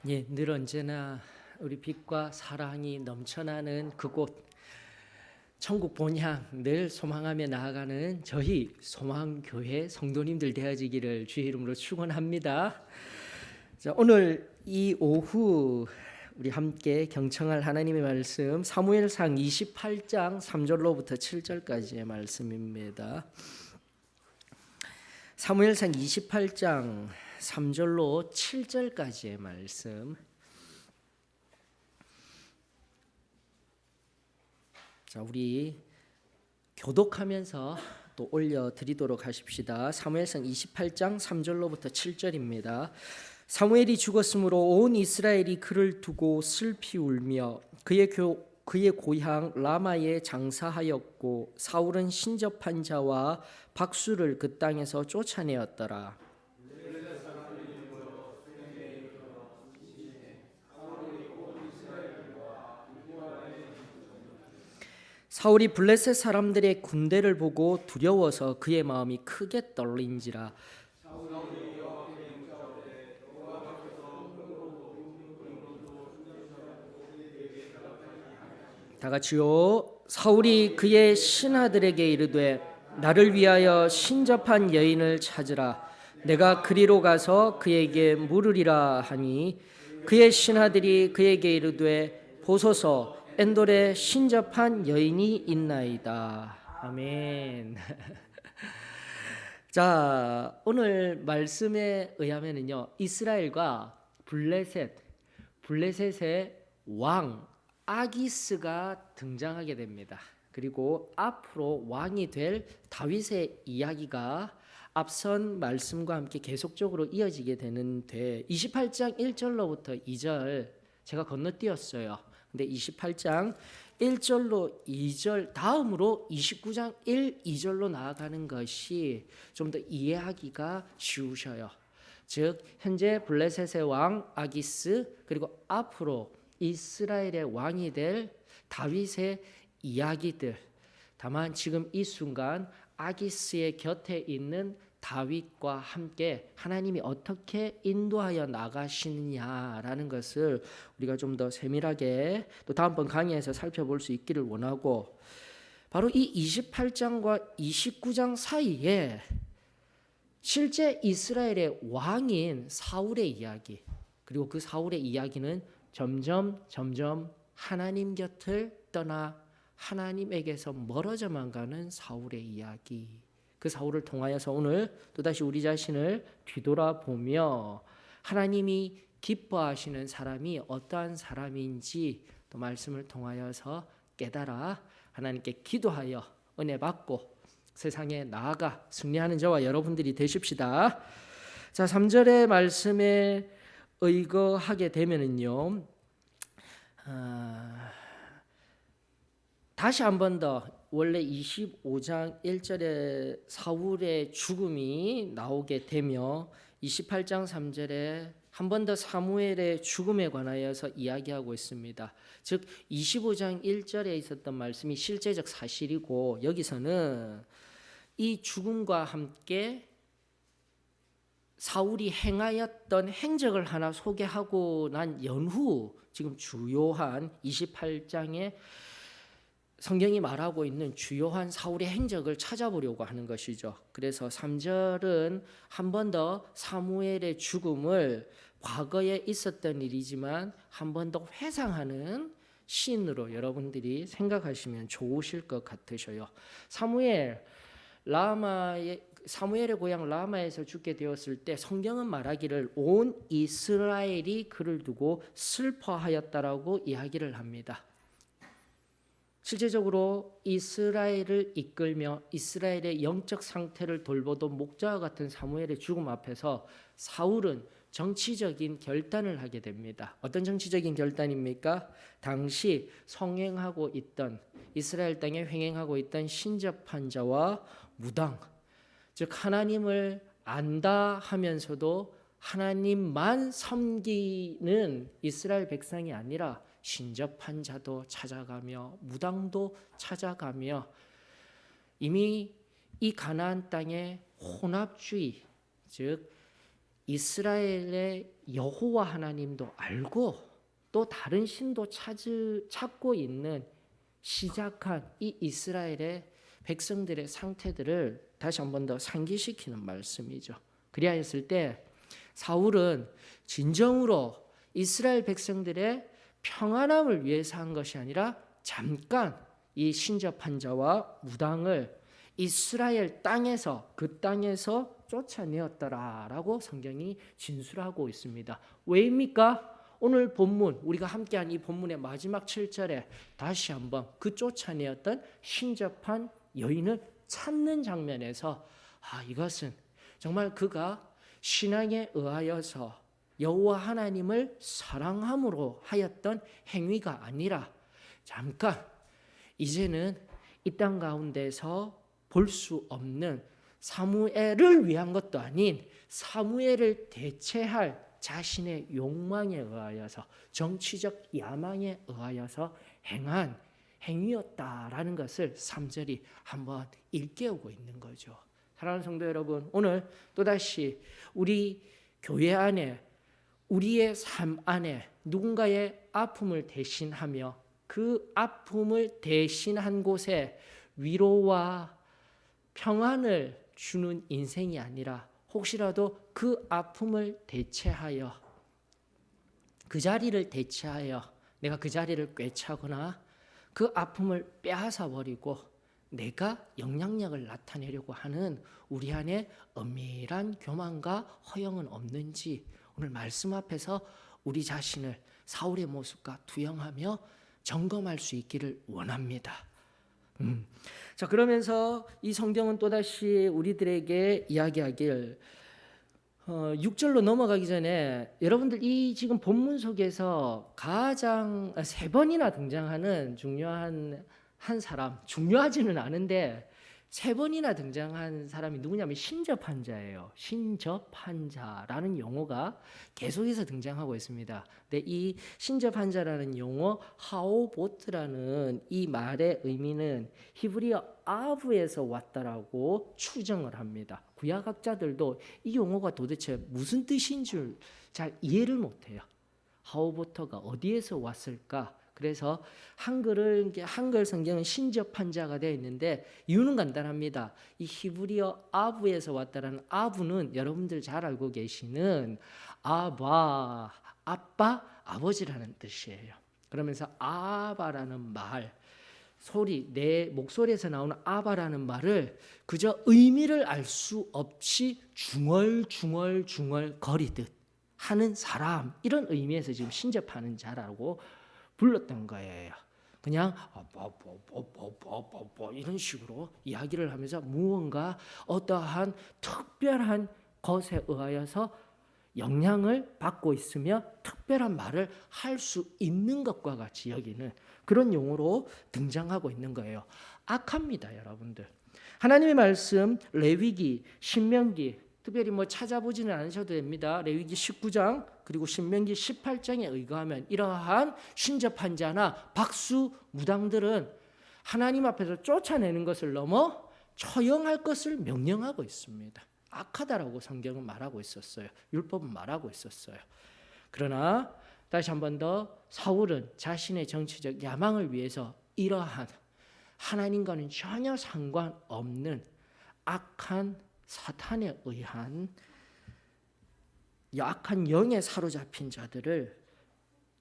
예, 늘 언제나 우리 빛과 사랑이 넘쳐나는 그곳 천국 본향 늘 소망하며 나아가는 저희 소망교회 성도님들 되어지기를 주의 이름으로 축원합니다. 자, 오늘 이 오후 우리 함께 경청할 하나님의 말씀 사무엘상 28장 3절로부터 7절까지의 말씀입니다. 사무엘상 28장 3절로 7절까지의 말씀. 자, 우리 교독하면서 또 올려드리도록 하십시다. 사무엘상 28장 3절로부터 7절입니다. 사무엘이 죽었으므로 온 이스라엘이 그를 두고 슬피 울며 그의 고향 라마에 장사하였고 사울은 신접한 자와 박수를 그 땅에서 쫓아내었더라. 사울이 블레셋 사람들의 군대를 보고 두려워서 그의 마음이 크게 떨린지라. 다 같이요. 사울이 그의 신하들에게 이르되 나를 위하여 신접한 여인을 찾으라. 내가 그리로 가서 그에게 물으리라 하니 그의 신하들이 그에게 이르되 보소서 엔돌에 신접한 여인이 있나이다. 아멘. 자, 오늘 말씀에 의하면은요, 이스라엘과 블레셋의 왕 아기스가 등장하게 됩니다. 그리고 앞으로 왕이 될 다윗의 이야기가 앞선 말씀과 함께 계속적으로 이어지게 되는데 28장 1절로부터 2절 제가 건너뛰었어요. 근데 28장 1절로 2절 다음으로 29장 1, 2절로 나아가는 것이 좀 더 이해하기가 쉬우셔요. 즉 현재 블레셋의 왕 아기스 그리고 앞으로 이스라엘의 왕이 될 다윗의 이야기들. 다만 지금 이 순간 아기스의 곁에 있는 다윗과 함께 하나님이 어떻게 인도하여 나가시느냐라는 것을 우리가 좀 더 세밀하게 또 다음번 강의에서 살펴볼 수 있기를 원하고, 바로 이 28장과 29장 사이에 실제 이스라엘의 왕인 사울의 이야기, 그리고 그 사울의 이야기는 점점 하나님 곁을 떠나 하나님에게서 멀어져만 가는 사울의 이야기. 그 사울을 통하여서 오늘 또다시 우리 자신을 뒤돌아보며 하나님이 기뻐하시는 사람이 어떠한 사람인지 또 말씀을 통하여서 깨달아 하나님께 기도하여 은혜 받고 세상에 나아가 승리하는 저와 여러분들이 되십시다. 자, 3절의 말씀에 의거하게 되면은요, 다시 한 번 더 원래 25장 1절에 사울의 죽음이 나오게 되며 28장 3절에 한 번 더 사무엘의 죽음에 관하여서 이야기하고 있습니다. 즉 25장 1절에 있었던 말씀이 실제적 사실이고, 여기서는 이 죽음과 함께 사울이 행하였던 행적을 하나 소개하고 난 연후 지금 주요한 28장에 성경이 말하고 있는 주요한 사울의 행적을 찾아보려고 하는 것이죠. 그래서 3절은 한 번 더 사무엘의 죽음을 과거에 있었던 일이지만 한 번 더 회상하는 시인으로 여러분들이 생각하시면 좋으실 것 같으셔요. 사무엘의 고향 라마에서 죽게 되었을 때 성경은 말하기를 온 이스라엘이 그를 두고 슬퍼하였다라고 이야기를 합니다. 실제적으로 이스라엘을 이끌며 이스라엘의 영적 상태를 돌보던 목자와 같은 사무엘의 죽음 앞에서 사울은 정치적인 결단을 하게 됩니다. 어떤 정치적인 결단입니까? 당시 성행하고 있던 이스라엘 땅에 횡행하고 있던 신접한 자와 무당, 즉 하나님을 안다 하면서도 하나님만 섬기는 이스라엘 백성이 아니라 신접한 자도 찾아가며 무당도 찾아가며 이미 이 가나안 땅의 혼합주의, 즉 이스라엘의 여호와 하나님도 알고 또 다른 신도 찾고 있는 시작한 이 이스라엘의 백성들의 상태들을 다시 한 번 더 상기시키는 말씀이죠. 그리하 했을 때 사울은 진정으로 이스라엘 백성들의 평안함을 위해서 한 것이 아니라 잠깐 이 신접한 자와 무당을 이스라엘 땅에서 그 땅에서 쫓아내었더라라고 성경이 진술하고 있습니다. 왜입니까? 오늘 본문 우리가 함께한 이 본문의 마지막 7절에 다시 한번 그 쫓아내었던 신접한 여인을 찾는 장면에서 이것은 정말 그가 신앙에 의하여서 여호와 하나님을 사랑함으로 하였던 행위가 아니라 잠깐 이제는 이 땅 가운데서 볼 수 없는 사무엘을 위한 것도 아닌 사무엘을 대체할 자신의 욕망에 의하여서 정치적 야망에 의하여서 행한 행위였다라는 것을 3절이 한번 일깨우고 있는 거죠. 사랑하는 성도 여러분, 오늘 또다시 우리 교회 안에 우리의 삶 안에 누군가의 아픔을 대신하며 그 아픔을 대신한 곳에 위로와 평안을 주는 인생이 아니라 혹시라도 그 아픔을 대체하여 그 자리를 대체하여 내가 그 자리를 꿰차거나 그 아픔을 빼앗아 버리고 내가 영향력을 나타내려고 하는 우리 안에 엄밀한 교만과 허영은 없는지 오늘 말씀 앞에서 우리 자신을 사울의 모습과 투영하며 점검할 수 있기를 원합니다. 자, 그러면서 이 성경은 또다시 우리들에게 이야기하길 6절로 넘어가기 전에 여러분들 이 지금 본문 속에서 가장 3번이나 등장하는 중요한 한 사람, 중요하지는 않은데 3번이나 등장한 사람이 누구냐면 신접한 자예요. 신접한 자라는 용어가 계속해서 등장하고 있습니다. 근데 이 신접한 자라는 용어 하오보트라는 이 말의 의미는 히브리어 아브에서 왔다라고 추정을 합니다. 구약학자들도 이 용어가 도대체 무슨 뜻인 줄 잘 이해를 못해요. 하오보트가 어디에서 왔을까? 그래서 한글 성경은 신접한 자가 되어 있는데 이유는 간단합니다. 이 히브리어 아부에서 왔다라는 아부는 여러분들 잘 알고 계시는 아바, 아빠, 아버지라는 뜻이에요. 그러면서 아바라는 말, 내 목소리에서 나오는 아바라는 말을 그저 의미를 알 수 없이 중얼중얼 거리듯 하는 사람, 이런 의미에서 지금 신접하는 자라고 불렀던 거예요. 그냥 이런 식으로 이야기를 하면서 무언가 어떠한 특별한 것에 의하여서 영향을 받고 있으며 특별한 말을 할 수 있는 것과 같이 여기는 그런 용어로 등장하고 있는 거예요. 악합니다, 여러분들. 하나님의 말씀 레위기, 신명기 특별히 찾아보지는 않으셔도 됩니다. 레위기 19장 그리고 신명기 18장에 의거하면 이러한 신접한 자나 박수 무당들은 하나님 앞에서 쫓아내는 것을 넘어 처형할 것을 명령하고 있습니다. 악하다라고 성경은 말하고 있었어요. 율법은 말하고 있었어요. 그러나 다시 한 번 더 사울은 자신의 정치적 야망을 위해서 이러한 하나님과는 전혀 상관없는 악한 사탄에 의한 약한 영에 사로잡힌 자들을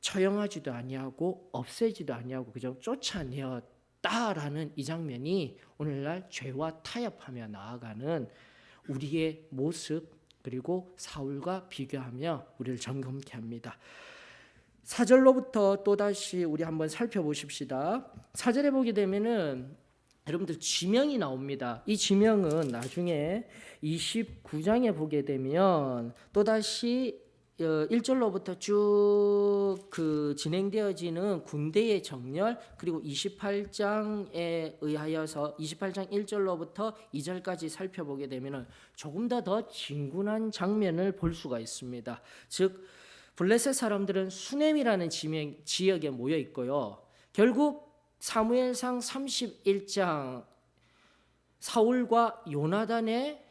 처형하지도 아니하고 없애지도 아니하고 그저 쫓아내었다라는 이 장면이 오늘날 죄와 타협하며 나아가는 우리의 모습 그리고 사울과 비교하며 우리를 점검케 합니다. 4절로부터 또다시 우리 한번 살펴보십시다. 4절에 보게 되면은 여러분들 지명이 나옵니다. 이 지명은 나중에 29장에 보게 되면 또다시 1절로부터 쭉 진행되어지는 군대의 정렬 그리고 28장에 의하여서 28장 1절로부터 2절까지 살펴보게 되면 조금 더 진군한 장면을 볼 수가 있습니다. 즉 블레셋 사람들은 수넴이라는 지역에 모여 있고요. 결국 사무엘상 31장 사울과 요나단의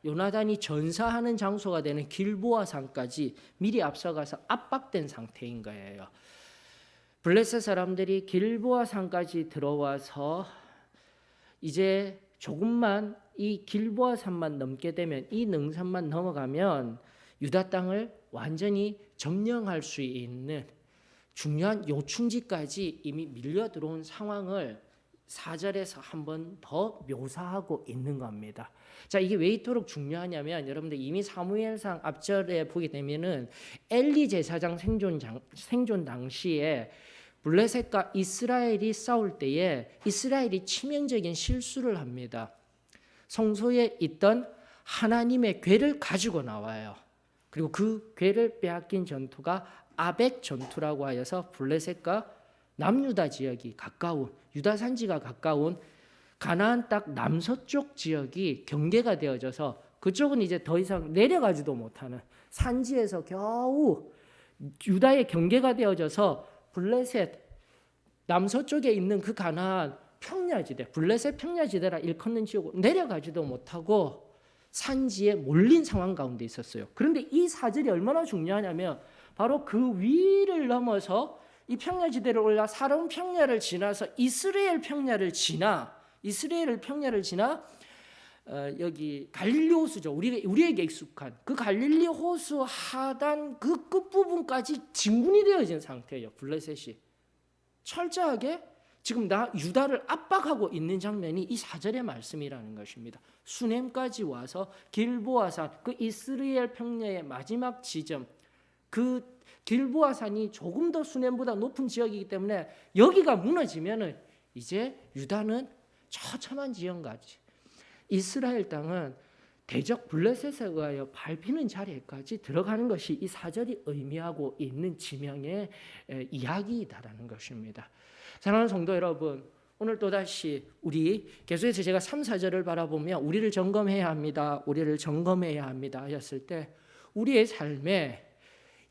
요나단이 전사하는 장소가 되는 길보아 산까지 미리 앞서가서 압박된 상태인 거예요. 블레셋 사람들이 길보아 산까지 들어와서 이제 조금만 이 길보아 산만 넘게 되면, 이 능선만 넘어가면 유다 땅을 완전히 점령할 수 있는 중요한 요충지까지 이미 밀려 들어온 상황을 4절에서 한 번 더 묘사하고 있는 겁니다. 자, 이게 왜 이토록 중요하냐면, 여러분들 이미 사무엘상 앞절에 보게 되면은 엘리 제사장 생존 당시에 블레셋과 이스라엘이 싸울 때에 이스라엘이 치명적인 실수를 합니다. 성소에 있던 하나님의 궤를 가지고 나와요. 그리고 그 궤를 빼앗긴 전투가 아벡 전투라고 하여서 블레셋과 남유다 지역이 가까운, 유다 산지가 가까운 가나안 땅 남서쪽 지역이 경계가 되어져서 그쪽은 이제 더 이상 내려가지도 못하는 산지에서 겨우 유다의 경계가 되어져서 블레셋 남서쪽에 있는 그 가나안 평야지대, 블레셋 평야지대라 일컫는 지역으로 내려가지도 못하고 산지에 몰린 상황 가운데 있었어요. 그런데 이 사절이 얼마나 중요하냐면, 바로 그 위를 넘어서 이 평야지대를 올라 사름 평야를 지나서 이스라엘 평야를 지나 여기 갈릴리 호수죠. 우리에게 익숙한 그 갈릴리 호수 하단 그 끝부분까지 진군이 되어진 상태예요. 블레셋이 철저하게 지금 유다를 압박하고 있는 장면이 이 4절의 말씀이라는 것입니다. 수넴까지 와서 길보아산, 그 이스라엘 평야의 마지막 지점, 그 길보아산이 조금 더 수넴보다 높은 지역이기 때문에 여기가 무너지면은 이제 유다는 처참한 지형까지, 이스라엘 땅은 대적 블레셋에 의하여 밟히는 자리까지 들어가는 것이 이 4절이 의미하고 있는 지명의 이야기이다라는 것입니다. 사랑하는 성도 여러분, 오늘 또다시 우리 계속해서 제가 3, 4절을 바라보며 우리를 점검해야 합니다. 우리를 점검해야 합니다 하였을 때, 우리의 삶에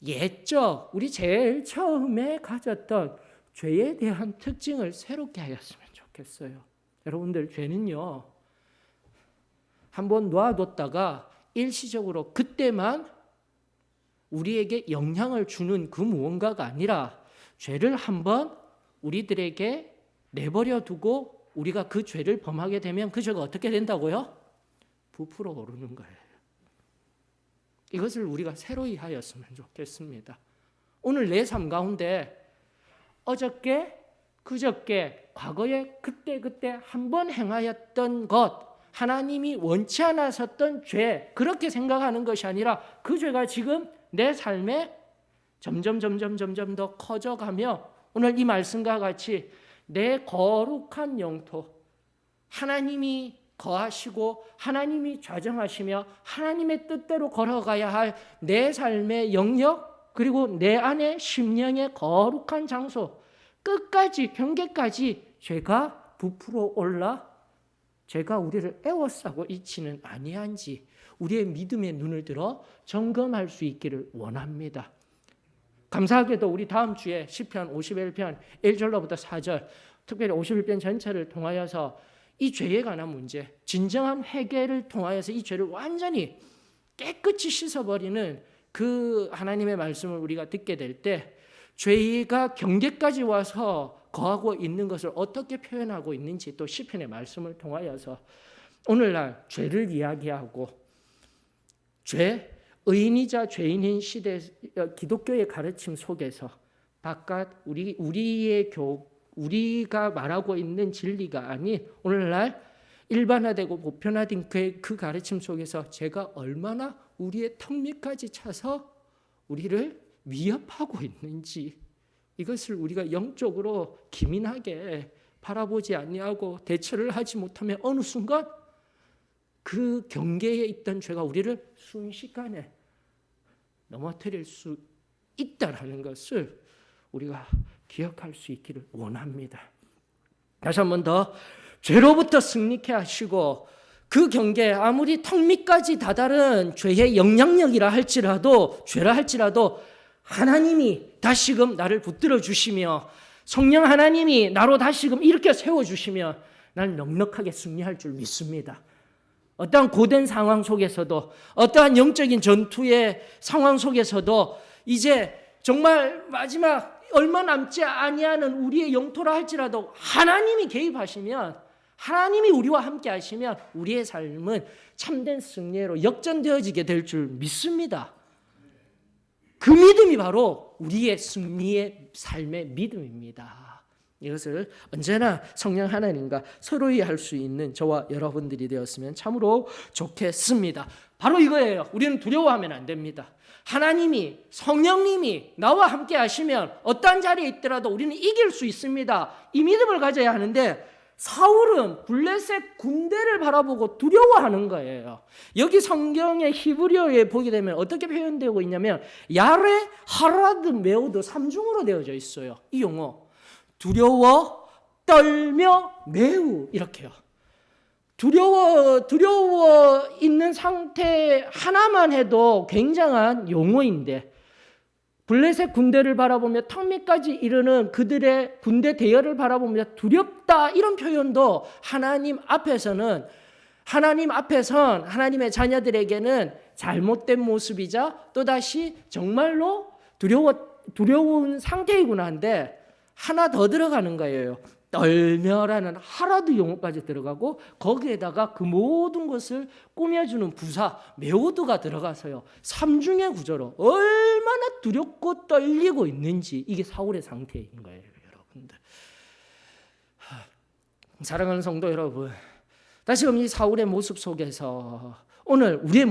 옛적 우리 제일 처음에 가졌던 죄에 대한 특징을 새롭게 하였으면 좋겠어요. 여러분들, 죄는요 한번 놓아뒀다가 일시적으로 그때만 우리에게 영향을 주는 그 무언가가 아니라, 죄를 한번 우리들에게 내버려 두고 우리가 그 죄를 범하게 되면 그 죄가 어떻게 된다고요? 부풀어 오르는 거예요. 이것을 우리가 새로이 하였으면 좋겠습니다. 오늘 내 삶 가운데 어저께, 그저께, 과거에 그때 한번 행하였던 것, 하나님이 원치 않았었던 죄, 그렇게 생각하는 것이 아니라 그 죄가 지금 내 삶에 점점 더 커져가며, 오늘 이 말씀과 같이 내 거룩한 영토, 하나님이 거하시고 하나님이 좌정하시며 하나님의 뜻대로 걸어가야 할 내 삶의 영역, 그리고 내 안에 심령의 거룩한 장소 끝까지, 경계까지 죄가 부풀어 올라 죄가 우리를 애워싸고 있지는 아니한지 우리의 믿음의 눈을 들어 점검할 수 있기를 원합니다. 감사하게도 우리 다음 주에 시편 51편 1절로부터 4절, 특별히 51편 전체를 통하여서 이 죄에 관한 문제, 진정한 회개를 통하여서 이 죄를 완전히 깨끗이 씻어버리는 그 하나님의 말씀을 우리가 듣게 될 때, 죄가 경계까지 와서 거하고 있는 것을 어떻게 표현하고 있는지 또 시편의 말씀을 통하여서 오늘날 죄를 이야기하고, 죄, 의인이자 죄인인 시대 기독교의 가르침 속에서 바깥 우리가 말하고 있는 진리가 아닌 오늘날 일반화되고 보편화된 그 가르침 속에서 죄가 얼마나 우리의 턱밑까지 차서 우리를 위협하고 있는지, 이것을 우리가 영적으로 기민하게 바라보지 아니하고 대처를 하지 못하면 어느 순간 그 경계에 있던 죄가 우리를 순식간에 넘어뜨릴 수 있다라는 것을 우리가 기억할 수 있기를 원합니다. 다시 한 번 더, 죄로부터 승리케 하시고 그 경계, 아무리 턱밑까지 다다른 죄의 영향력이라 할지라도, 죄라 할지라도 하나님이 다시금 나를 붙들어 주시며 성령 하나님이 나로 다시금 일으켜 세워주시며 난 넉넉하게 승리할 줄 믿습니다. 어떠한 고된 상황 속에서도, 어떠한 영적인 전투의 상황 속에서도 이제 정말 마지막 얼마 남지 아니하는 우리의 영토라 할지라도 하나님이 개입하시면, 하나님이 우리와 함께 하시면 우리의 삶은 참된 승리로 역전되어지게 될 줄 믿습니다. 그 믿음이 바로 우리의 승리의 삶의 믿음입니다. 이것을 언제나 성령 하나님과 서로히 할 수 있는 저와 여러분들이 되었으면 참으로 좋겠습니다. 바로 이거예요. 우리는 두려워하면 안 됩니다. 하나님이, 성령님이 나와 함께 하시면 어떠한 자리에 있더라도 우리는 이길 수 있습니다. 이 믿음을 가져야 하는데, 사울은 블레셋 군대를 바라보고 두려워하는 거예요. 여기 성경의 히브리어에 보게 되면 어떻게 표현되고 있냐면 야레, 하라드, 메오드 3중으로 되어져 있어요. 이 용어. 두려워, 떨며, 매우 이렇게요. 두려워 있는 상태 하나만 해도 굉장한 용어인데, 블레셋 군대를 바라보며 턱 밑까지 이르는 그들의 군대 대열을 바라보며 두렵다, 이런 표현도 하나님 앞에선 하나님의 자녀들에게는 잘못된 모습이자 또다시 정말로 두려운 상태이구나 한데, 하나 더 들어가는 거예요. 떨며라는 하라드 용어까지 들어가고, 거기에다가 그 모든 것을 꾸며주는 부사 메오드가 들어가서요, 삼중의 구조로 얼마나 두렵고 떨리고 있는지, 이게 사울의 상태인 거예요, 여러분들. 사랑하는 성도 여러분, 다시금 이 사울의 모습 속에서 오늘 우리의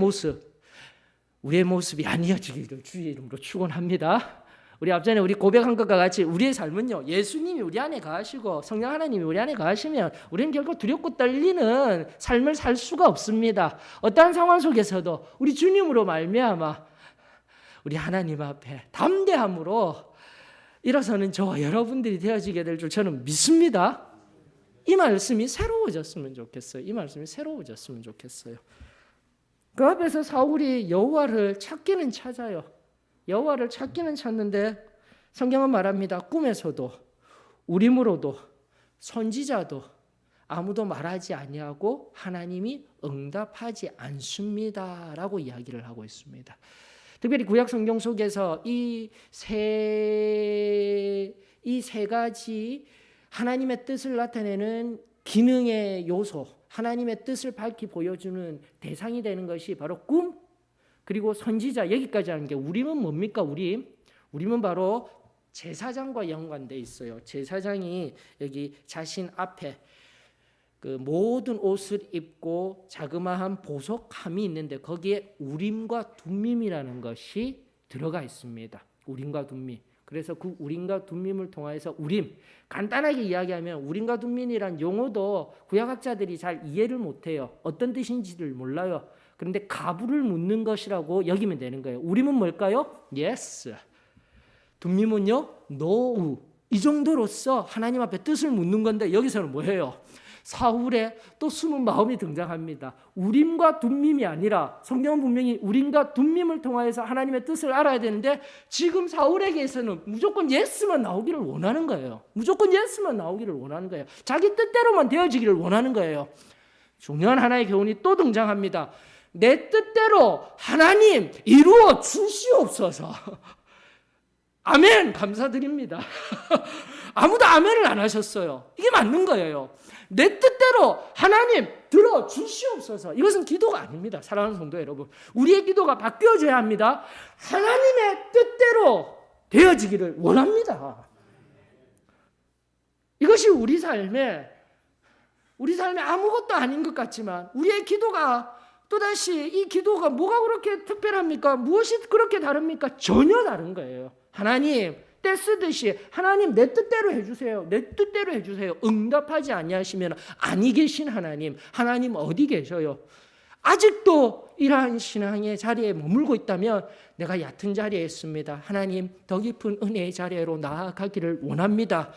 모습이 아니어지기를 주의 이름으로 축원합니다. 우리 앞전에 우리 고백한 것과 같이 우리의 삶은요, 예수님이 우리 안에 거하시고 성령 하나님이 우리 안에 거하시면 우리는 결코 두렵고 떨리는 삶을 살 수가 없습니다. 어떠한 상황 속에서도 우리 주님으로 말미암아 우리 하나님 앞에 담대함으로 일어서는 저와 여러분들이 되어지게 될 줄 저는 믿습니다. 이 말씀이 새로워졌으면 좋겠어요. 그 앞에서 사울이 여호와를 찾기는 찾아요. 여호와를 찾기는 찾는데 성경은 말합니다. 꿈에서도 우림으로도 선지자도 아무도 말하지 아니하고 하나님이 응답하지 않습니다라고 이야기를 하고 있습니다. 특별히 구약 성경 속에서 이 세 가지 하나님의 뜻을 나타내는 기능의 요소, 하나님의 뜻을 밝히 보여주는 대상이 되는 것이 바로 꿈, 그리고 선지자, 여기까지 하는 게, 우림은 뭡니까? 우림은 바로 제사장과 연관되어 있어요. 제사장이 여기 자신 앞에 그 모든 옷을 입고 자그마한 보석함이 있는데 거기에 우림과 둠밈이라는 것이 들어가 있습니다. 우림과 둠밈. 그래서 그 우림과 둠밈을 통해서 우림, 간단하게 이야기하면 우림과 둠밈이란 용어도 구약학자들이 잘 이해를 못해요. 어떤 뜻인지를 몰라요. 그런데 가부를 묻는 것이라고 여기면 되는 거예요. 우림은 뭘까요? Yes. 둠밈은요? No. 이 정도로서 하나님 앞에 뜻을 묻는 건데, 여기서는 뭐예요? 사울의 또 숨은 마음이 등장합니다. 우림과 둠밈이 아니라, 성경은 분명히 우림과 둠밈을 통하여서 하나님의 뜻을 알아야 되는데, 지금 사울에게서는 무조건 예스만 나오기를 원하는 거예요. 자기 뜻대로만 되어지기를 원하는 거예요. 중요한 하나의 교훈이 또 등장합니다. 내 뜻대로 하나님 이루어 주시옵소서. 아멘, 감사드립니다. 아무도 아멘을 안 하셨어요. 이게 맞는 거예요. 내 뜻대로 하나님 들어 주시옵소서. 이것은 기도가 아닙니다. 사랑하는 성도 여러분, 우리의 기도가 바뀌어져야 합니다. 하나님의 뜻대로 되어지기를 원합니다. 이것이 우리 삶에 아무것도 아닌 것 같지만, 우리의 기도가 또다시, 이 기도가 뭐가 그렇게 특별합니까? 무엇이 그렇게 다릅니까? 전혀 다른 거예요. 하나님, 때 쓰듯이 하나님 내 뜻대로 해주세요. 응답하지 아니하시면 아니 계신 하나님 어디 계셔요? 아직도 이러한 신앙의 자리에 머물고 있다면 내가 얕은 자리에 있습니다. 하나님, 더 깊은 은혜의 자리로 나아가기를 원합니다.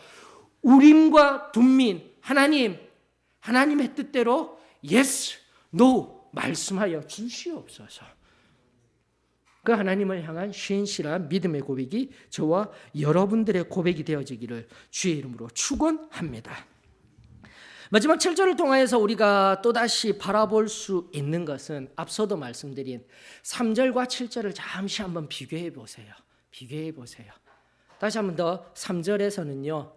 우림과 둠민, 하나님의 뜻대로 yes, no 말씀하여 주시옵소서. 그 하나님을 향한 신실한 믿음의 고백이 저와 여러분들의 고백이 되어지기를 주의 이름으로 축원합니다. 마지막 7절을 통하여서 우리가 또다시 바라볼 수 있는 것은 앞서도 말씀드린 3절과 7절을 잠시 한번 비교해 보세요. 비교해 보세요. 다시 한번 더 3절에서는요.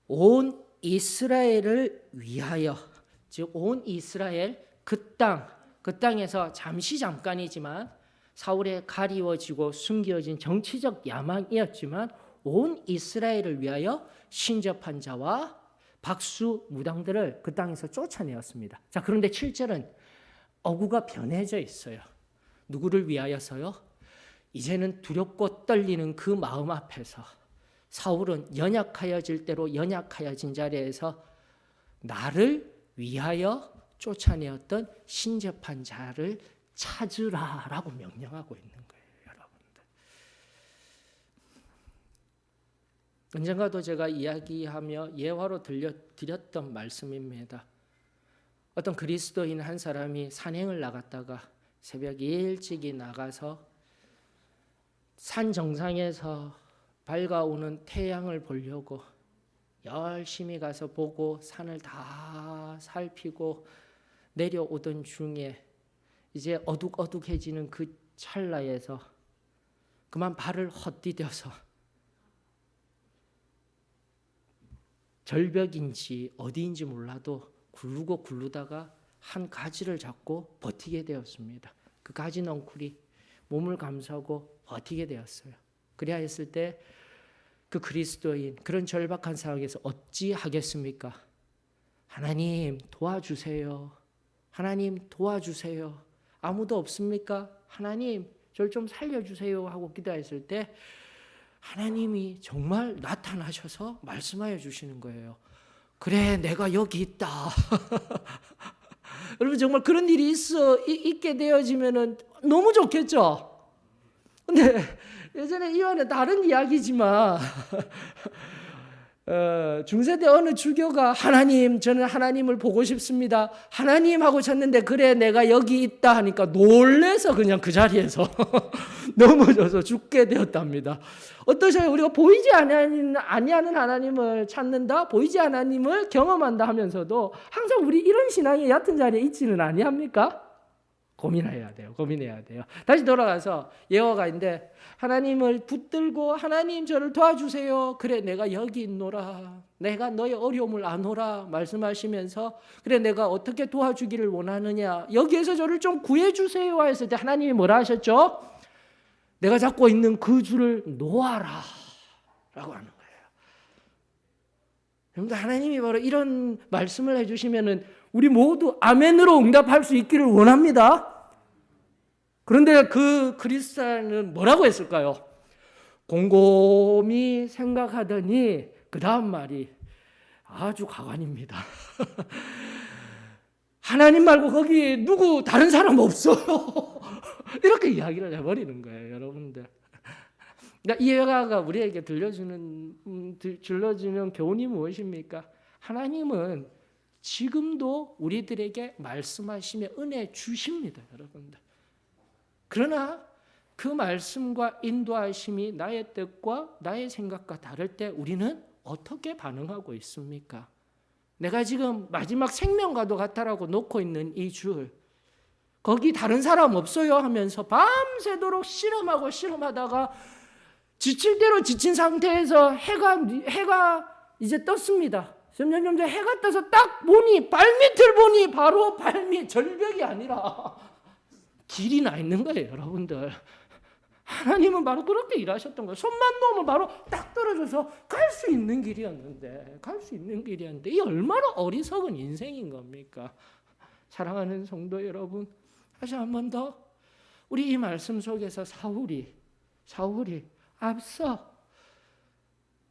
온 이스라엘을 위하여, 즉 온 이스라엘 그 땅에서 잠깐이지만 사울에 가리워지고 숨겨진 정치적 야망이었지만 온 이스라엘을 위하여 신접한 자와 박수 무당들을 그 땅에서 쫓아내었습니다. 자, 그런데 7절은 어구가 변해져 있어요. 누구를 위하여서요? 이제는 두렵고 떨리는 그 마음 앞에서 사울은 연약하여질 대로 연약하여진 자리에서 나를 위하여 쫓아내었던 신접한 자를 찾으라라고 명령하고 있는 거예요, 여러분들. 언젠가도 제가 이야기하며 예화로 들려드렸던 말씀입니다. 어떤 그리스도인 한 사람이 산행을 나갔다가 새벽 일찍이 나가서 산 정상에서 밝아오는 태양을 보려고 열심히 가서 보고 산을 다 살피고 내려오던 중에 이제 어둑어둑해지는 그 찰나에서 그만 발을 헛디뎌서 절벽인지 어디인지 몰라도 굴르다가 한 가지를 잡고 버티게 되었습니다. 그 가지 넝쿨이 몸을 감싸고 버티게 되었어요. 그래야 했을 때 그 그리스도인 그런 절박한 상황에서 어찌 하겠습니까? 하나님 도와주세요. 하나님 도와주세요. 아무도 없습니까? 하나님 저를 좀 살려주세요 하고 기도했을 때 하나님이 정말 나타나셔서 말씀하여 주시는 거예요. 그래, 내가 여기 있다. 여러분 정말 그런 일이 있게 되어지면 너무 좋겠죠? 근데 예전에 이와는 다른 이야기지만 중세대 어느 주교가 하나님, 저는 하나님을 보고 싶습니다. 하나님 하고 쳤는데 그래 내가 여기 있다 하니까 놀래서 그냥 그 자리에서 넘어져서 죽게 되었답니다. 어떠세요? 우리가 보이지 아니하는 하나님을 찾는다, 보이지 않는 하나님을 경험한다 하면서도 항상 우리 이런 신앙이 얕은 자리에 있지는 아니합니까? 고민해야 돼요. 다시 돌아가서 예화가 있는데 하나님을 붙들고 하나님 저를 도와주세요. 그래 내가 여기 있노라. 내가 너의 어려움을 아노라 말씀하시면서 그래 내가 어떻게 도와주기를 원하느냐. 여기에서 저를 좀 구해주세요 했을 때 하나님이 뭐라 하셨죠? 내가 잡고 있는 그 줄을 놓아라 라고 하는 거예요. 여러분들 하나님이 바로 이런 말씀을 해주시면 우리 모두 아멘으로 응답할 수 있기를 원합니다. 그런데 그 그리스도인은 뭐라고 했을까요? 곰곰이 생각하더니 그 다음 말이 아주 가관입니다. 하나님 말고 거기 누구 다른 사람 없어요. 이렇게 이야기를 해버리는 거예요, 여러분들. 그러니까 이 예화가 우리에게 들려주는 교훈이 무엇입니까? 하나님은 지금도 우리들에게 말씀하시며 은혜 주십니다, 여러분들. 그러나 그 말씀과 인도하심이 나의 뜻과 나의 생각과 다를 때 우리는 어떻게 반응하고 있습니까? 내가 지금 마지막 생명과도 같다라고 놓고 있는 이 줄, 거기 다른 사람 없어요 하면서 밤새도록 실험하다가 지칠 대로 지친 상태에서 해가 이제 떴습니다. 점점 해가 떠서 딱 보니 발밑을 보니 바로 발밑 절벽이 아니라 길이 나 있는 거예요, 여러분들. 하나님은 바로 그렇게 일하셨던 거예요. 손만 놓으면 바로 딱 떨어져서 갈 수 있는 길이었는데 이 얼마나 어리석은 인생인 겁니까? 사랑하는 성도 여러분, 다시 한 번 더 우리 이 말씀 속에서 사울이 앞서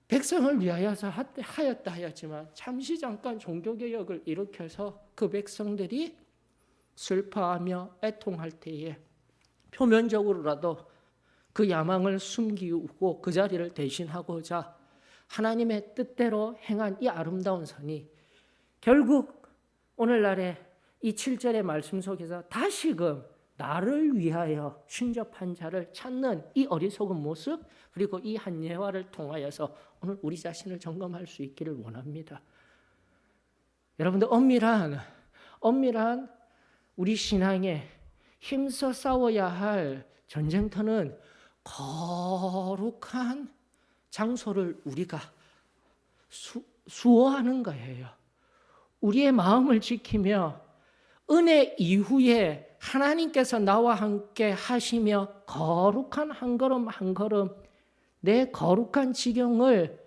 백성을 위하여서 하였다 하였지만 잠시 잠깐 종교개혁을 일으켜서 그 백성들이 슬퍼하며 애통할 때에 표면적으로라도 그 야망을 숨기고 그 자리를 대신하고자 하나님의 뜻대로 행한 이 아름다운 선이 결국 오늘날의 이 7절의 말씀 속에서 다시금 나를 위하여 신접한 자를 찾는 이 어리석은 모습, 그리고 이 한 예화를 통하여서 오늘 우리 자신을 점검할 수 있기를 원합니다. 여러분들 엄밀한 우리 신앙에 힘써 싸워야 할 전쟁터는 거룩한 장소를 우리가 수호하는 거예요. 우리의 마음을 지키며 은혜 이후에 하나님께서 나와 함께 하시며 거룩한 한 걸음 한 걸음 내 거룩한 지경을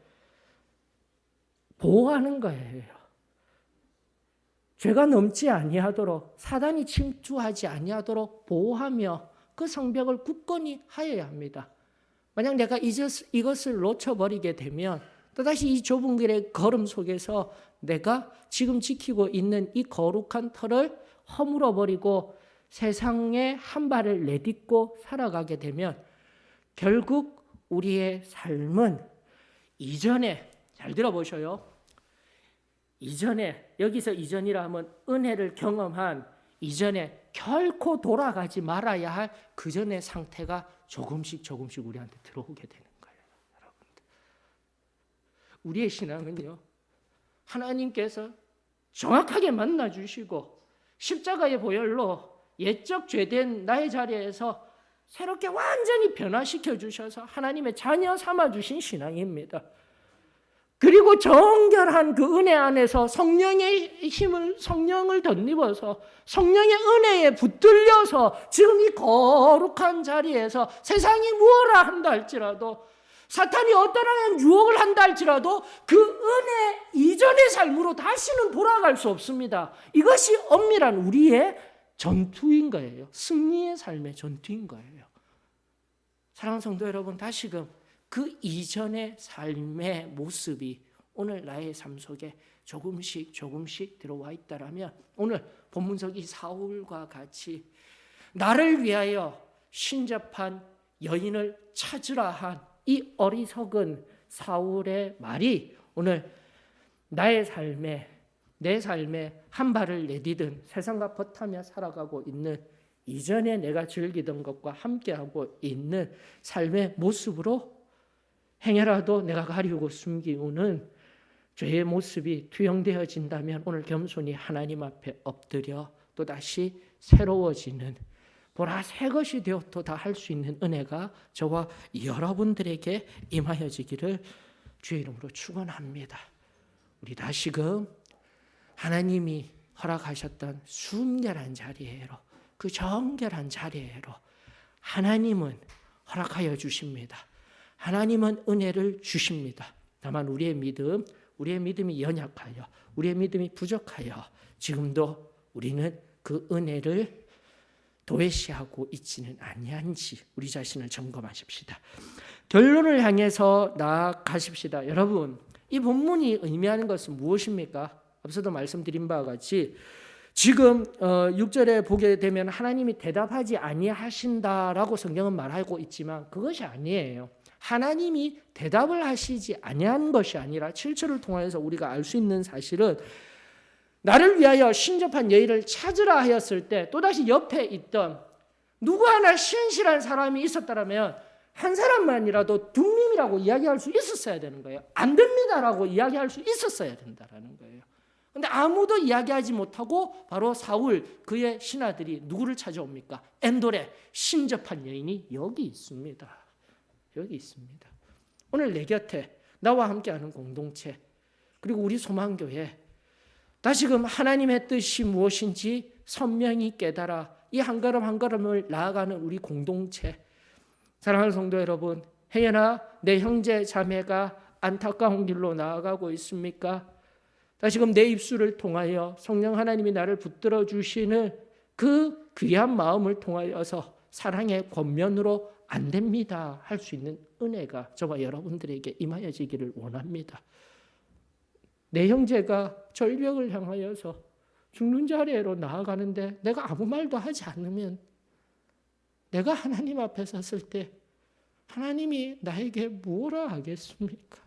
보호하는 거예요. 죄가 넘지 아니하도록, 사단이 침투하지 아니하도록 보호하며 그 성벽을 굳건히 하여야 합니다. 만약 내가 이것을 놓쳐버리게 되면 또다시 이 좁은 길의 걸음 속에서 내가 지금 지키고 있는 이 거룩한 터를 허물어버리고 세상에 한 발을 내딛고 살아가게 되면 결국 우리의 삶은 이전에, 잘 들어보셔요. 이전에, 여기서 이전이라 하면 은혜를 경험한 이전에 결코 돌아가지 말아야 할 그 전의 상태가 조금씩 우리한테 들어오게 되는 거예요. 여러분들. 우리의 신앙은요, 하나님께서 정확하게 만나주시고 십자가의 보혈로 옛적 죄된 나의 자리에서 새롭게 완전히 변화시켜 주셔서 하나님의 자녀 삼아 주신 신앙입니다. 그리고 정결한 그 은혜 안에서 성령의 힘을, 성령을 덧입어서 성령의 은혜에 붙들려서 지금 이 거룩한 자리에서 세상이 무엇라 한다 할지라도, 사탄이 어떠한 유혹을 한다 할지라도 그 은혜 이전의 삶으로 다시는 돌아갈 수 없습니다. 이것이 엄밀한 우리의 전투인 거예요. 승리의 삶의 전투인 거예요. 사랑하는 성도 여러분, 다시금 그 이전의 삶의 모습이 오늘 나의 삶 속에 조금씩 들어와 있다라면 오늘 본문적 이 사울과 같이 나를 위하여 신접한 여인을 찾으라 한 이 어리석은 사울의 말이 오늘 내 삶에 한 발을 내디든 세상과 벗하며 살아가고 있는 이전에 내가 즐기던 것과 함께하고 있는 삶의 모습으로 행여라도 내가 가리우고 숨기우는 죄의 모습이 투영되어진다면 오늘 겸손히 하나님 앞에 엎드려 또다시 새로워지는 보라 새 것이 되었도다 할 수 있는 은혜가 저와 여러분들에게 임하여지기를 주의 이름으로 축원합니다. 우리 다시금 하나님이 허락하셨던 순결한 자리에로, 그 정결한 자리에로 하나님은 허락하여 주십니다. 하나님은 은혜를 주십니다. 다만 우리의 믿음이 연약하여, 우리의 믿음이 부족하여 지금도 우리는 그 은혜를 도외시하고 있지는 아니한지 우리 자신을 점검하십시다. 결론을 향해서 나아가십시다. 여러분, 이 본문이 의미하는 것은 무엇입니까? 앞서도 말씀드린 바와 같이 지금 6절에 보게 되면 하나님이 대답하지 아니하신다라고 성경은 말하고 있지만 그것이 아니에요. 하나님이 대답을 하시지 아니한 것이 아니라 7절을 통해서 우리가 알 수 있는 사실은 나를 위하여 신접한 여인을 찾으라 하였을 때 또다시 옆에 있던 누구 하나 신실한 사람이 있었다면 한 사람만이라도 둠밈이라고 이야기할 수 있었어야 되는 거예요. 안 됩니다라고 이야기할 수 있었어야 된다라는 거예요. 그런데 아무도 이야기하지 못하고 바로 사울 그의 신하들이 누구를 찾아옵니까? 엔돌의 신접한 여인이 여기 있습니다. 여기 있습니다. 오늘 내 곁에 나와 함께하는 공동체 그리고 우리 소망교회 다시금 하나님의 뜻이 무엇인지 선명히 깨달아 이 한 걸음 한 걸음을 나아가는 우리 공동체, 사랑하는 성도 여러분, 행여나 내 형제 자매가 안타까운 길로 나아가고 있습니까? 다시금 내 입술을 통하여 성령 하나님이 나를 붙들어 주시는 그 귀한 마음을 통하여서 사랑의 권면으로 안 됩니다 할 수 있는 은혜가 저와 여러분들에게 임하여지기를 원합니다. 내 형제가 절벽을 향하여서 죽는 자리로 나아가는데 내가 아무 말도 하지 않으면 내가 하나님 앞에 섰을 때 하나님이 나에게 뭐라 하겠습니까?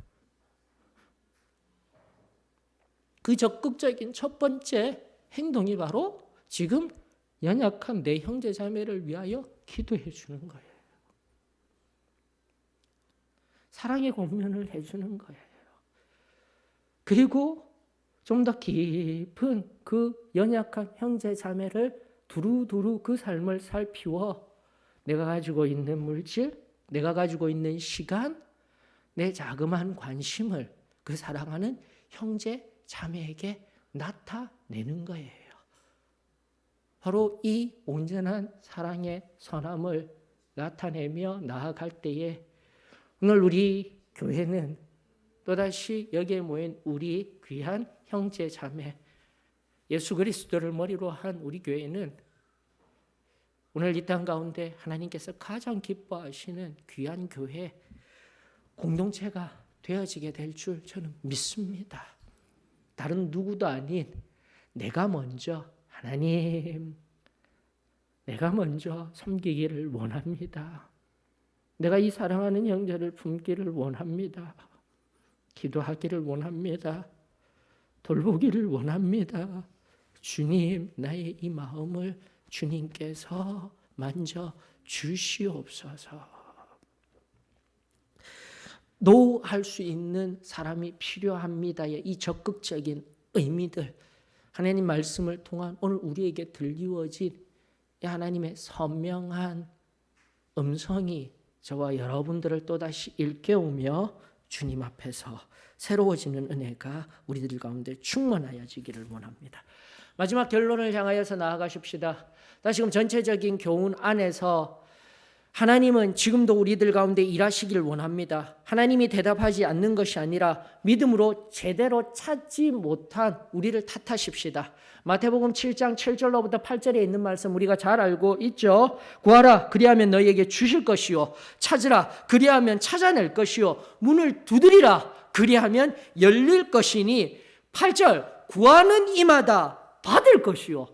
그 적극적인 첫 번째 행동이 바로 지금 연약한 내 형제 자매를 위하여 기도해 주는 거예요. 사랑의 권면을 해주는 거예요. 그리고 좀 더 깊은 그 연약한 형제 자매를 두루두루 그 삶을 살피워 내가 가지고 있는 물질, 내가 가지고 있는 시간, 내 자그마한 관심을 그 사랑하는 형제 자매에게 나타내는 거예요. 바로 이 온전한 사랑의 선함을 나타내며 나아갈 때에 오늘 우리 교회는 또다시 여기에 모인 우리 귀한 형제 자매, 예수 그리스도를 머리로 한 우리 교회는 오늘 이 땅 가운데 하나님께서 가장 기뻐하시는 귀한 교회 공동체가 되어지게 될 줄 저는 믿습니다. 다른 누구도 아닌 내가 먼저 하나님, 내가 먼저 섬기기를 원합니다. 내가 이 사랑하는 형제를 품기를 원합니다. 기도하기를 원합니다. 돌보기를 원합니다. 주님, 나의 이 마음을 주님께서 만져 주시옵소서. 노할 수 있는 사람이 필요합니다의 이 적극적인 의미들, 하나님 말씀을 통한 오늘 우리에게 들리워진 하나님의 선명한 음성이 저와 여러분들을 또다시 일깨우며 주님 앞에서 새로워지는 은혜가 우리들 가운데 충만하여지기를 원합니다. 마지막 결론을 향하여서 나아가십시다. 다시금 전체적인 교훈 안에서 하나님은 지금도 우리들 가운데 일하시길 원합니다. 하나님이 대답하지 않는 것이 아니라 믿음으로 제대로 찾지 못한 우리를 탓하십시다. 마태복음 7장 7절로부터 8절에 있는 말씀 우리가 잘 알고 있죠. 구하라 그리하면 너희에게 주실 것이요, 찾으라 그리하면 찾아낼 것이요, 문을 두드리라 그리하면 열릴 것이니 8절 구하는 이마다 받을 것이요,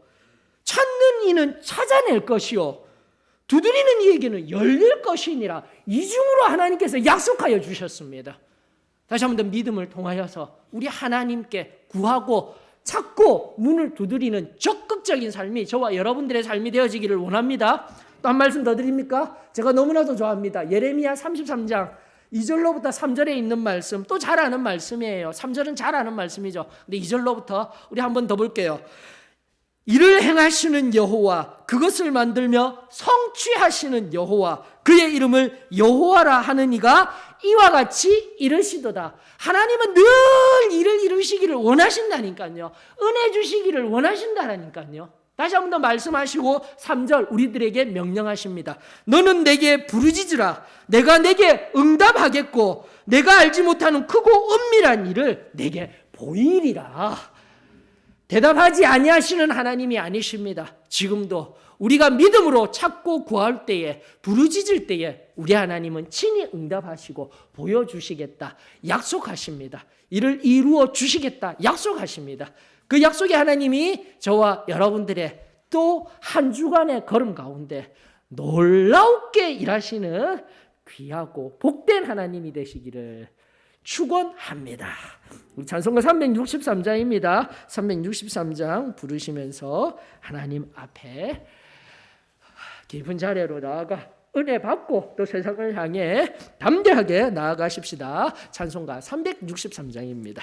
찾는 이는 찾아낼 것이요, 두드리는 이에게는 열릴 것이니라. 이중으로 하나님께서 약속하여 주셨습니다. 다시 한번 더 믿음을 통하여서 우리 하나님께 구하고 찾고 문을 두드리는 적극적인 삶이 저와 여러분들의 삶이 되어지기를 원합니다. 또 한 말씀 더 드립니까? 제가 너무나도 좋아합니다. 예레미야 33장 2절로부터 3절에 있는 말씀, 또 잘 아는 말씀이에요. 3절은 잘 아는 말씀이죠. 근데 2절로부터 우리 한번 더 볼게요. 이를 행하시는 여호와, 그것을 만들며 성취하시는 여호와, 그의 이름을 여호와라 하는 이가 이와 같이 이르시도다. 하나님은 늘 일을 이루시기를 원하신다니까요. 은혜 주시기를 원하신다니까요. 다시 한번 더 말씀하시고 3절 우리들에게 명령하십니다. 너는 내게 부르짖으라. 내가 내게 응답하겠고 내가 알지 못하는 크고 은밀한 일을 내게 보이리라. 대답하지 아니하시는 하나님이 아니십니다. 지금도 우리가 믿음으로 찾고 구할 때에, 부르짖을 때에 우리 하나님은 친히 응답하시고 보여주시겠다 약속하십니다. 이를 이루어 주시겠다 약속하십니다. 그 약속의 하나님이 저와 여러분들의 또 한 주간의 걸음 가운데 놀랍게 일하시는 귀하고 복된 하나님이 되시기를 축원합니다. 찬송가 363장입니다. 363장 부르시면서 하나님 앞에 깊은 자리로 나아가 은혜 받고 또 세상을 향해 담대하게 나아가십시다. 찬송가 363장입니다.